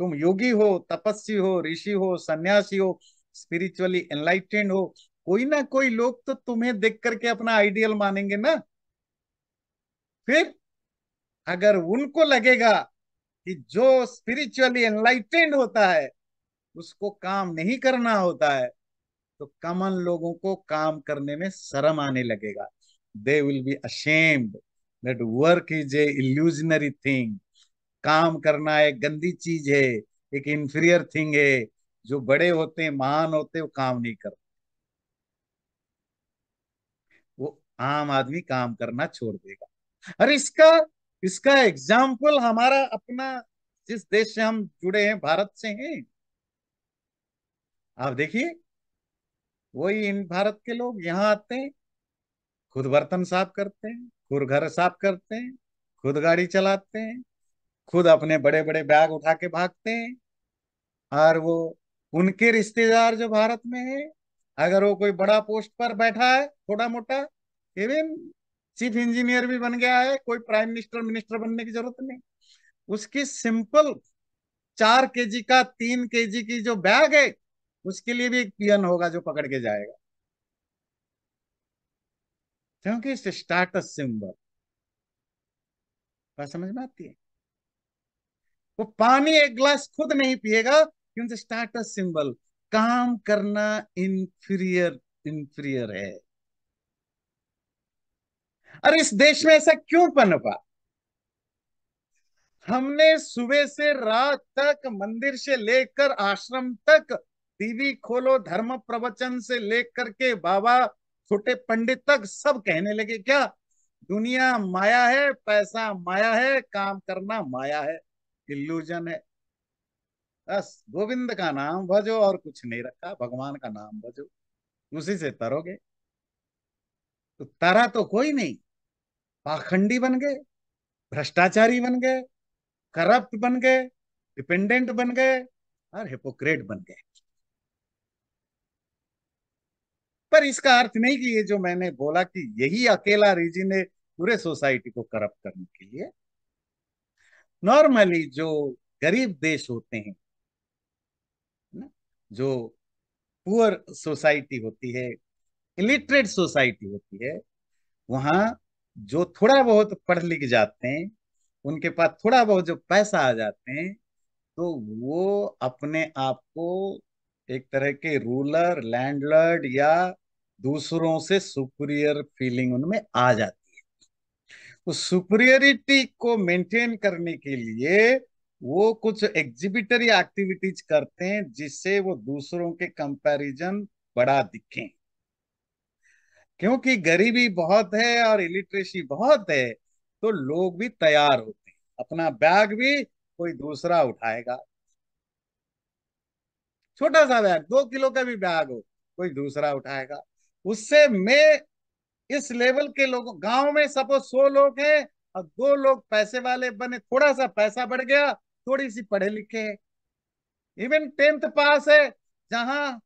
तुम योगी हो, तपस्वी हो, ऋषि हो, सन्यासी हो, स्पिरिचुअली एनलाइटेंड हो, कोई ना कोई लोग तो तुम्हें देख करके अपना आइडियल मानेंगे ना। फिर अगर उनको लगेगा कि जो स्पिरिचुअली एनलाइटेंड होता है उसको काम नहीं करना होता है, तो कॉमन लोगों को काम करने में शर्म आने लगेगा। They will be ashamed, that work is a illusionary thing. काम करना एक गंदी चीज है, एक इंफीरियर थिंग है। जो बड़े होते हैं, महान होते हैं, वो काम नहीं करते। वो आम आदमी काम करना छोड़ देगा। अरे इसका इसका एग्जाम्पल हमारा अपना, जिस देश से हम जुड़े हैं, भारत से हैं। आप देखिए, वही इन भारत के लोग यहाँ आते हैं, खुद बर्तन साफ करते हैं, खुद घर साफ करते हैं, खुद गाड़ी चलाते हैं, खुद अपने बड़े बड़े बैग उठा के भागते हैं। और वो उनके रिश्तेदार जो भारत में है, अगर वो कोई बड़ा पोस्ट पर बैठा है, थोड़ा मोटा, इवन चीफ इंजीनियर भी बन गया है, कोई प्राइम मिनिस्टर मिनिस्टर बनने की जरूरत नहीं, उसकी सिंपल 4 केजी का 3 केजी की जो बैग है, उसके लिए भी एक पियन होगा जो पकड़ के जाएगा, क्योंकि स्टेटस सिंबल। बात समझ में आती है? वो पानी एक गिलास खुद नहीं पिएगा, क्योंकि स्टेटस सिंबल। काम करना इंफीरियर, इंफीरियर है। और इस देश में ऐसा क्यों पनपा? हमने सुबह से रात तक, मंदिर से लेकर आश्रम तक, टीवी खोलो, धर्म प्रवचन से लेकर के बाबा छोटे पंडित तक सब कहने लगे क्या? दुनिया माया है, पैसा माया है, काम करना माया है, इल्यूजन है। बस गोविंद का नाम भजो, और कुछ नहीं रखा, भगवान का नाम भजो, उसी से तरोगे। तो तरा तो कोई नहीं, पाखंडी बन गए, भ्रष्टाचारी बन गए, करप्ट बन गए, डिपेंडेंट बन गए, और हिपोक्रेट बन गए। पर इसका अर्थ नहीं कि ये जो मैंने बोला कि यही अकेला रीजन है पूरे सोसाइटी को करप्ट करने के लिए। नॉर्मली जो गरीब देश होते हैं ना, जो पुअर सोसाइटी होती है, इलिटरेट सोसाइटी होती है, वहां जो थोड़ा बहुत पढ़ लिख जाते हैं, उनके पास थोड़ा बहुत जो पैसा आ जाते हैं, तो वो अपने आप को एक तरह के रूलर, लैंडलॉर्ड, या दूसरों से सुपीरियर फीलिंग उनमें आ जाती है। उस सुपीरियरिटी को मेंटेन करने के लिए वो कुछ एग्जिबिटरी एक्टिविटीज करते हैं, जिससे वो दूसरों के कंपैरिजन बड़ा दिखें। क्योंकि गरीबी बहुत है और इलिटरेसी बहुत है, तो लोग भी तैयार होते हैं, अपना बैग भी कोई दूसरा उठाएगा। छोटा सा बैग, 2 किलो का भी बैग हो, कोई दूसरा उठाएगा। उससे मैं इस लेवल के लोगों, गांव में सपोज 100 लोग हैं, और 2 लोग पैसे वाले बने, थोड़ा सा पैसा बढ़ गया, थोड़ी सी पढ़े लिखे हैं, इवन 10th पास है, जहां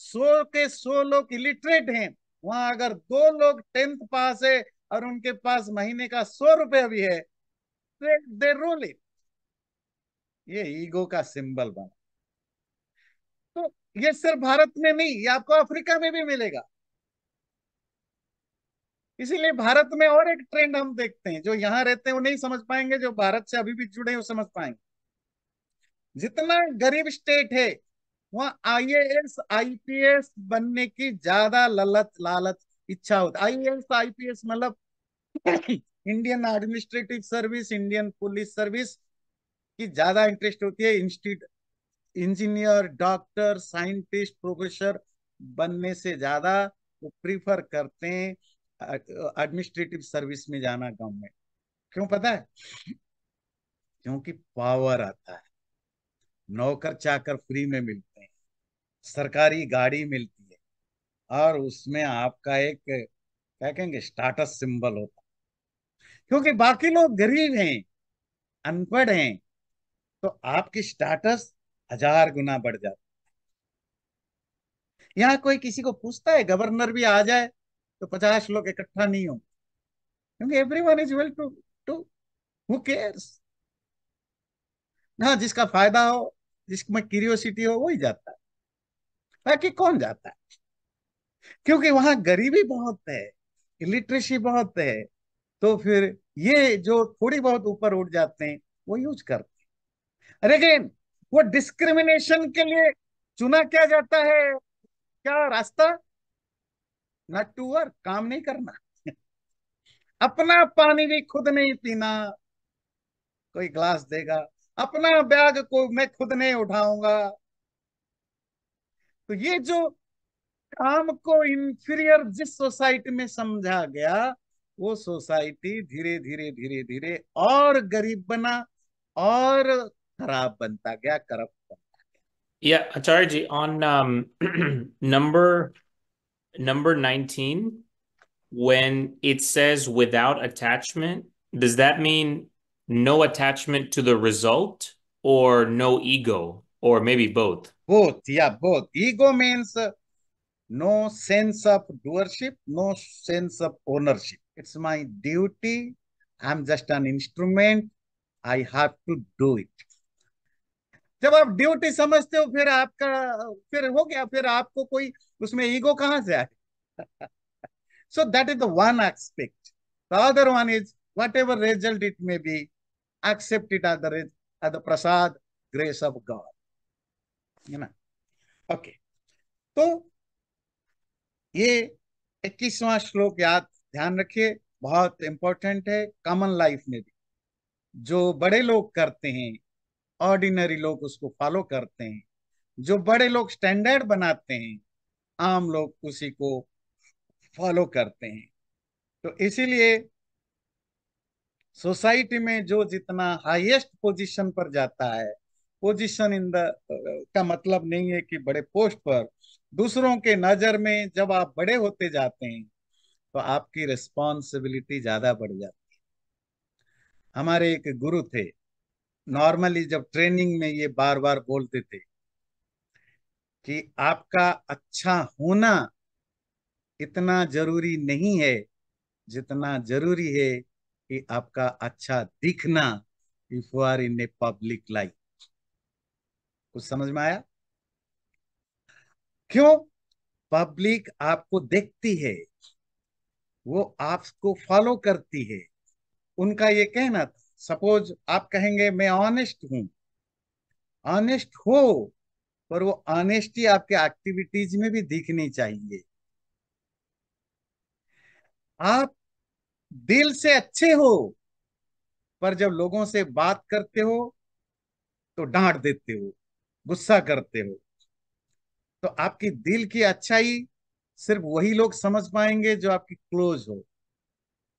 100 के 100 लोग इलिटरेट हैं, वहां अगर 2 लोग 10th पास है और उनके पास महीने का 100 रुपया भी है, दे रूल इट। ये ईगो का सिंबल बना। तो ये सिर्फ भारत में नहीं, ये आपको अफ्रीका में भी मिलेगा। इसीलिए भारत में और एक ट्रेंड हम देखते हैं, जो यहाँ रहते हैं वो नहीं समझ पाएंगे, जो भारत से अभी भी जुड़े हैं वो समझ पाएंगे। जितना गरीब स्टेट है, वहाँ आईएएस आईपीएस बनने की ज्यादा ललच लालच इच्छा होती है। आईएएस आईपीएस मतलब Indian administrative service, Indian police service की ज्यादा इंटरेस्ट होती है। Institute engineer, doctor, scientist, professor बनने से ज्यादा वो प्रीफर करते हैं एडमिनिस्ट्रेटिव सर्विस में जाना, गवर्नमेंट। क्यों पता है? क्योंकि पावर आता है, नौकर चाकर फ्री में मिलते हैं, सरकारी गाड़ी मिलती है, और उसमें आपका एक क्या कहेंगे, स्टाटस सिंबल होता है। क्योंकि बाकी लोग गरीब हैं, अनपढ़ हैं, तो आपकी स्टाटस 1000 गुना बढ़ जाता है। यहाँ कोई किसी को पूछता है, गवर्नर भी आ जाए तो 50 लोग इकट्ठा नहीं हो, क्योंकि everyone is well to do who cares. हाँ, जिसका फायदा हो, जिसमें क्यूरियोसिटी हो, वही जाता है, बाकी कौन जाता है? क्योंकि वहां गरीबी बहुत है, इलिटरेसी बहुत है। तो फिर ये जो थोड़ी बहुत ऊपर उठ जाते हैं, वो यूज करते हैं। अरे अगेन, वो डिस्क्रिमिनेशन के लिए चुना क्या जाता है? क्या रास्ता? नॉट टू वर्क, काम नहीं करना। अपना पानी भी खुद नहीं पीना, कोई ग्लास देगा, अपना बैग को मैं खुद नहीं उठाऊंगा। तो ये जो काम को इंफीरियर जिस सोसाइटी में समझा गया, वो सोसाइटी धीरे धीरे धीरे धीरे और गरीब बना और खराब बनता गया, करप्ट बनता Yeah, Acharya ji, on number 19, when it says without attachment, does that mean no attachment to the result or no ego, or maybe both? both, yeah, both. Ego means no sense of doership, no sense of ownership. It's my duty. I'm just an instrument. I have to do it. जब आप duty समझते हो, फिर आपका फिर हो गया, फिर आपको कोई उसमें ईगो कहां से आए? So that is the one aspect. The other one is whatever result it may be, accept it as the prasad grace of God. है ना? ओके, तो ये 21वां श्लोक याद ध्यान रखिए, बहुत इंपॉर्टेंट है कॉमन लाइफ में भी। जो बड़े लोग करते हैं, ऑर्डिनरी लोग उसको फॉलो करते हैं। जो बड़े लोग स्टैंडर्ड बनाते हैं, आम लोग उसी को फॉलो करते हैं। तो इसीलिए सोसाइटी में जो जितना हाईएस्ट पोजीशन पर जाता है, पोजीशन इन द का मतलब नहीं है कि बड़े पोस्ट पर, दूसरों के नजर में जब आप बड़े होते जाते हैं तो आपकी रिस्पॉन्सिबिलिटी ज्यादा बढ़ जाती है। हमारे एक गुरु थे, नॉर्मली जब ट्रेनिंग में ये बार बार बोलते थे कि आपका अच्छा होना इतना जरूरी नहीं है जितना जरूरी है कि आपका अच्छा दिखना, if you are in a public life. कुछ समझ में आया? क्यों? पब्लिक आपको देखती है, वो आपको फॉलो करती है। उनका ये कहना था, सपोज आप कहेंगे मैं ऑनेस्ट हूं, ऑनेस्ट हो, पर वो ऑनेस्टी आपके एक्टिविटीज में भी दिखनी चाहिए। आप दिल से अच्छे हो, पर जब लोगों से बात करते हो तो डांट देते हो, गुस्सा करते हो। तो आपकी दिल की अच्छाई सिर्फ वही लोग समझ पाएंगे जो आपकी क्लोज हो।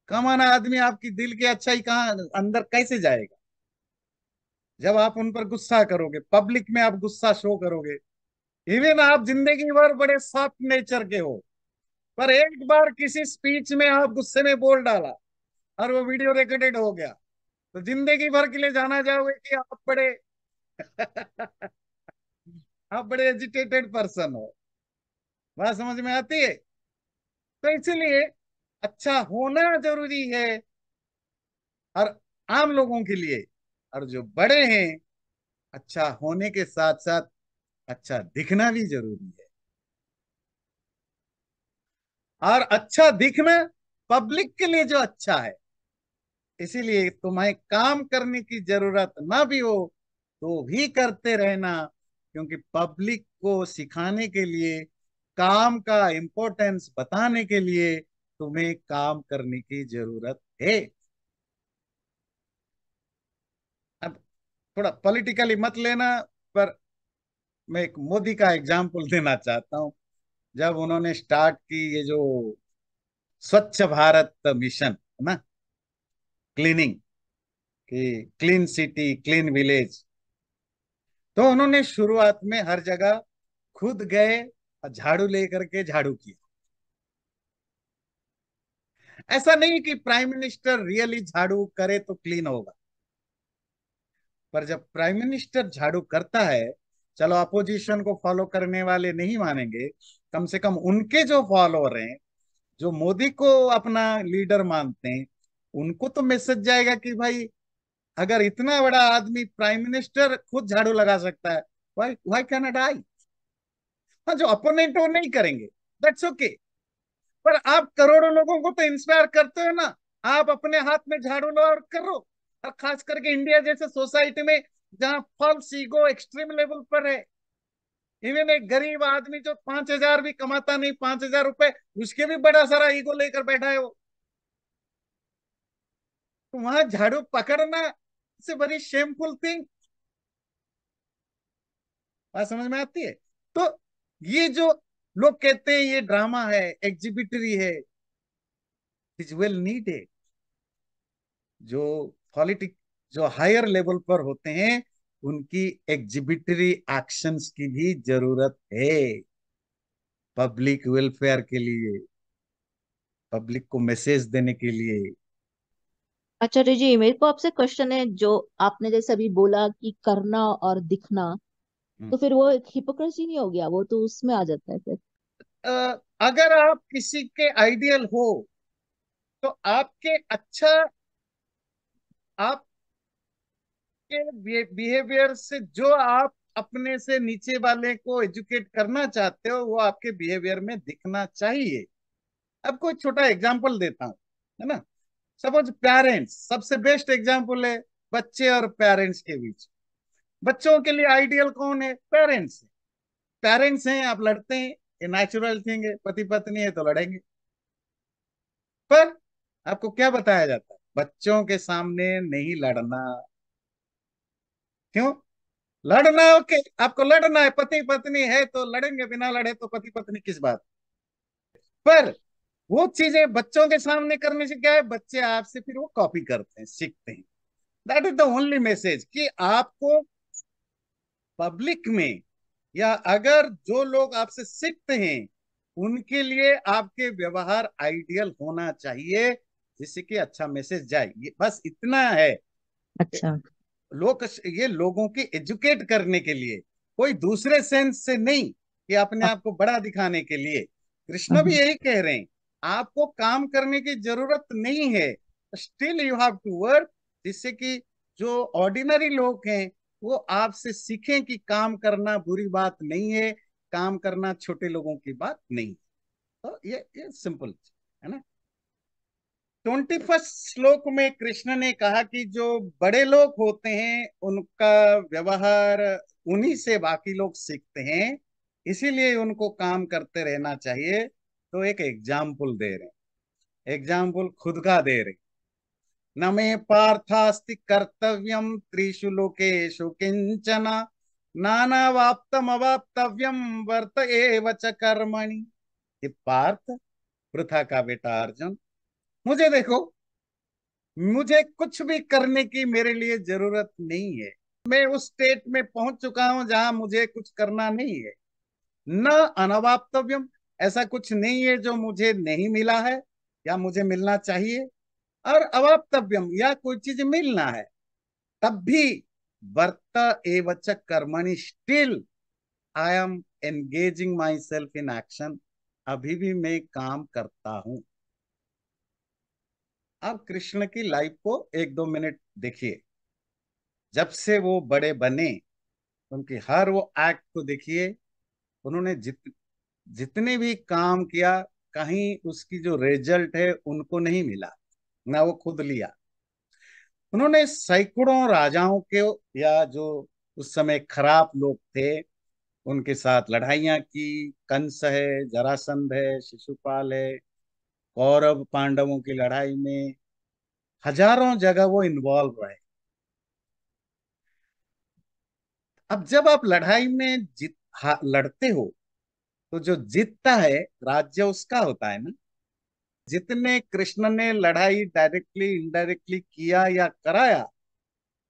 कमान आदमी आपकी दिल की अच्छाई कहाँ अंदर कैसे जाएगा? जब आप उन पर गुस्सा करोगे, पब्लिक में आप गुस्सा शो करोगे, इवन आप जिंदगी भर बड़े सॉफ्ट नेचर के हो, पर एक बार किसी स्पीच में आप गुस्से में बोल डाला और वो वीडियो रिकॉर्डेड हो गया, तो जिंदगी भर के लिए जाना जाओगे कि आप बड़े आप बड़े एजिटेटेड पर्सन हो। बात समझ में आती है? तो इसीलिए अच्छा होना जरूरी है और आम लोगों के लिए, और जो बड़े हैं, अच्छा होने के साथ साथ अच्छा दिखना भी जरूरी है। और अच्छा दिखना पब्लिक के लिए जो अच्छा है। इसीलिए तुम्हें काम करने की जरूरत ना भी हो तो भी करते रहना, क्योंकि पब्लिक को सिखाने के लिए, काम का इम्पोर्टेंस बताने के लिए तुम्हें काम करने की जरूरत है। अब थोड़ा पॉलिटिकली मत लेना, पर मैं एक मोदी का एग्जाम्पल देना चाहता हूं। जब उन्होंने स्टार्ट की ये जो स्वच्छ भारत मिशन है ना, क्लीनिंग की, क्लीन सिटी क्लीन विलेज, तो उन्होंने शुरुआत में हर जगह खुद गए और झाड़ू लेकर के झाड़ू किया। ऐसा नहीं कि प्राइम मिनिस्टर रियली झाड़ू करे तो क्लीन होगा, पर जब प्राइम मिनिस्टर झाड़ू करता है, चलो अपोजिशन को फॉलो करने वाले नहीं मानेंगे, कम से कम उनके जो फॉलोअर हैं, जो मोदी को अपना लीडर मानते हैं, उनको तो मैसेज जाएगा कि भाई अगर इतना बड़ा आदमी प्राइम मिनिस्टर खुद झाड़ू लगा सकता है, why why can not I? हाँ, जो अपोनेंट वो नहीं करेंगे, दैट्स ओके, पर आप करोड़ों लोगों को तो इंस्पायर करते हो ना। आप अपने हाथ में झाड़ू लो और करो। और खास करके इंडिया जैसे सोसाइटी में जहां फॉल्स ईगो एक्सट्रीम लेवल पर है, इवन एक गरीब आदमी जो 5,000 भी कमाता नहीं, 5,000 रुपए, उसके भी बड़ा सारा ईगो लेकर बैठा है वो। तो वहां झाड़ू पकड़ना से बड़ी शेमफुल थिंग। बात समझ में आती है? तो ये जो लोग कहते हैं ये ड्रामा है, एग्जिबिटरी है, इज वेल नीडेड। जो पॉलिटिक, जो हायर लेवल पर होते हैं, उनकी एग्जिबिटरी एक्शंस की भी जरूरत है, पब्लिक वेलफेयर के लिए, पब्लिक को मैसेज देने के लिए। आचार्य जी, मेरे को आपसे क्वेश्चन है। जो आपने जैसे अभी बोला कि करना और दिखना, हम्म। तो फिर वो एक हिपोक्रेसी नहीं हो गया? वो तो उसमें आ जाता है फिर। अगर आप किसी के आइडियल हो तो आपके अच्छा, आपके बिहेवियर से जो आप अपने से नीचे वाले को एजुकेट करना चाहते हो वो आपके बिहेवियर में दिखना चाहिए। अब कोई छोटा एग्जांपल देता हूं, है ना। सपोज पेरेंट्स, सबसे बेस्ट एग्जांपल है बच्चे और पेरेंट्स के बीच। बच्चों के लिए आइडियल कौन है? पेरेंट्स। पेरेंट्स हैं, आप लड़ते हैं, ये नेचुरल थिंग है, पति पत्नी है तो लड़ेंगे। पर आपको क्या बताया जाता है? बच्चों के सामने नहीं लड़ना। क्यों? लड़ना ओके, आपको लड़ना है, पति पत्नी है तो लड़ेंगे, बिना लड़े तो पति पत्नी किस बात। पर वो चीजें बच्चों के सामने करने से क्या है, बच्चे आपसे फिर वो कॉपी करते हैं, सीखते हैं। That is the only message कि आपको पब्लिक में, या अगर जो लोग आपसे सीखते हैं उनके लिए आपके व्यवहार आइडियल होना चाहिए, जिससे कि अच्छा मैसेज जाए। ये बस इतना है। अच्छा। लोग, ये लोगों की एजुकेट करने के लिए, कोई दूसरे सेंस से नहीं कि अपने आप को बड़ा दिखाने के लिए। कृष्ण भी यही कह रहे हैं, आपको काम करने की जरूरत नहीं है, still you have to work, जिससे कि जो ऑर्डिनरी लोग हैं वो आपसे सीखें कि काम करना बुरी बात नहीं है, काम करना छोटे लोगों की बात नहीं। तो ये सिंपल है ना। 21 श्लोक में कृष्ण ने कहा कि जो बड़े लोग होते हैं उनका व्यवहार उन्हीं से बाकी लोग सीखते हैं, इसीलिए उनको काम करते रहना चाहिए। तो एक एग्जाम्पल दे रहे हैं, एग्जाम्पल खुद का दे रहे हैं। न मे पार्थास्ति कर्तव्यम त्रिषु लोकेषु किंचन, नानावाप्तम अवाप्तव्यम वर्त एव च कर्मणि। ये पार्थ, पृथा का बेटा अर्जुन, मुझे देखो, मुझे कुछ भी करने की मेरे लिए जरूरत नहीं है। मैं उस स्टेट में पहुंच चुका हूं जहां मुझे कुछ करना नहीं है। न अनवाप्तव्यम, ऐसा कुछ नहीं है जो मुझे नहीं मिला है या मुझे मिलना चाहिए, और अवाप्तव्यम, या कोई चीज मिलना है, तब भी वर्त एवच कर्मणि, still I M engaging my self in action, अभी भी मैं काम करता हूं। अब कृष्ण की लाइफ को 1-2 मिनट देखिए। जब से वो बड़े बने उनके हर वो एक्ट को देखिए। उन्होंने जितने भी काम किया, कहीं उसकी जो रिजल्ट है उनको नहीं मिला, ना वो खुद लिया। उन्होंने सैकड़ों राजाओं के, या जो उस समय खराब लोग थे, उनके साथ लड़ाइयां की। कंस है, जरासंध है, शिशुपाल है, कौरव पांडवों की लड़ाई में हजारों जगह वो इन्वॉल्व रहे। अब जब आप लड़ाई में लड़ते हो तो जो जीतता है राज्य उसका होता है ना। जितने कृष्ण ने लड़ाई डायरेक्टली इनडायरेक्टली किया या कराया,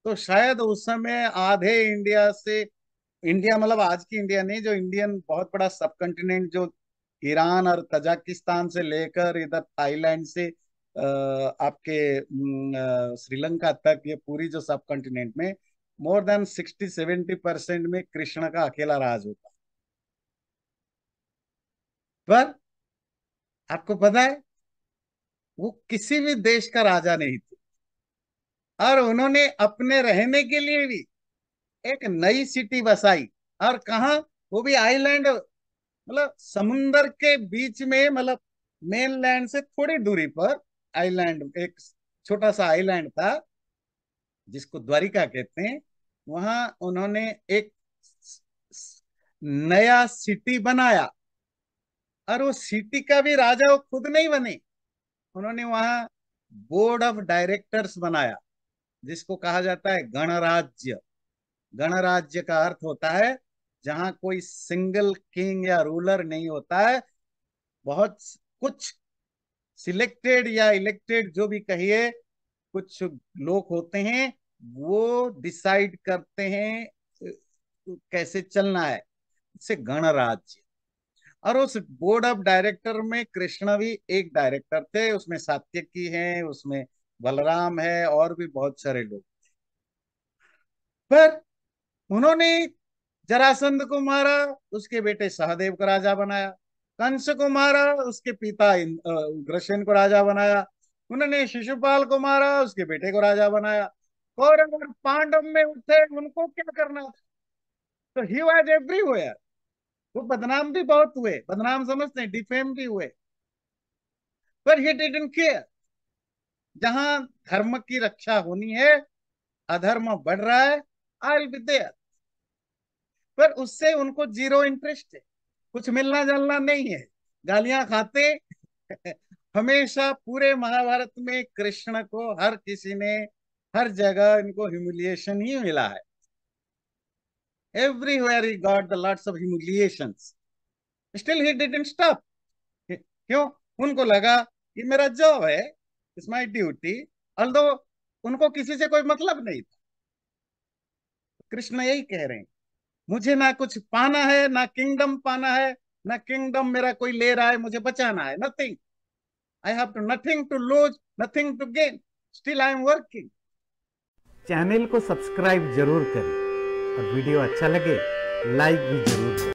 तो शायद उस समय आधे इंडिया से, इंडिया मतलब आज की इंडिया नहीं, जो इंडियन बहुत बड़ा सब कंटिनेंट, जो ईरान और तजाकिस्तान से लेकर इधर थाईलैंड से आपके श्रीलंका तक, ये पूरी जो सब कंटिनेंट में मोर देन 60-70% में कृष्ण का अकेला राज होता। पर आपको पता है वो किसी भी देश का राजा नहीं थे, और उन्होंने अपने रहने के लिए भी एक नई सिटी बसाई। और कहा? वो भी आइलैंड, मतलब समुंदर के बीच में, मतलब मेन लैंड से थोड़ी दूरी पर आइलैंड, एक छोटा सा आइलैंड था जिसको द्वारिका कहते हैं। वहां उन्होंने एक नया सिटी बनाया, और वो सिटी का भी राजा वो खुद नहीं बने। उन्होंने वहां बोर्ड ऑफ डायरेक्टर्स बनाया, जिसको कहा जाता है गणराज्य। गणराज्य का अर्थ होता है जहां कोई सिंगल किंग या रूलर नहीं होता है, बहुत कुछ सिलेक्टेड या इलेक्टेड जो भी कहिए, कुछ लोग होते हैं, वो डिसाइड करते हैं कैसे चलना है, इसे गणराज्य। और उस बोर्ड ऑफ डायरेक्टर में कृष्ण भी एक डायरेक्टर थे, उसमें सात्यकी है, उसमें बलराम है, और भी बहुत सारे लोग। पर उन्होंने जरासंध को मारा, उसके बेटे सहदेव को राजा बनाया। कंस को मारा, उसके पिता उग्रसेन को राजा बनाया। उन्होंने शिशुपाल को मारा, उसके बेटे को राजा बनाया। कौरव और पांडव में उठे, उनको क्या करना था? तो ही वॉज एवरीवेयर। वो बदनाम भी बहुत हुए, बदनाम समझते हैं, डिफेम भी हुए, पर ही डिडंट केयर। जहां धर्म की रक्षा होनी है, अधर्म बढ़ रहा है, आई विल बी देयर। पर उससे उनको जीरो इंटरेस्ट है, कुछ मिलना जुलना नहीं है, गालियां खाते। हमेशा पूरे महाभारत में कृष्ण को हर किसी ने, हर जगह इनको ह्यूमिलिएशन ही मिला है। Everywhere he got the lots of humiliations, still he didn't stop. क्यों? उनको लगा ये मेरा जॉब है, इट्स माय ड्यूटी, ऑल्दो उनको किसी से कोई मतलब नहीं था। कृष्ण यही कह रहे हैं, मुझे ना कुछ पाना है, ना किंगडम पाना है, ना किंगडम मेरा कोई ले रहा है, मुझे बचाना है। Nothing, I have to nothing to lose, nothing to gain, still I am working. Channel को सब्सक्राइब जरूर करें और वीडियो अच्छा लगे लाइक भी जरूर करें।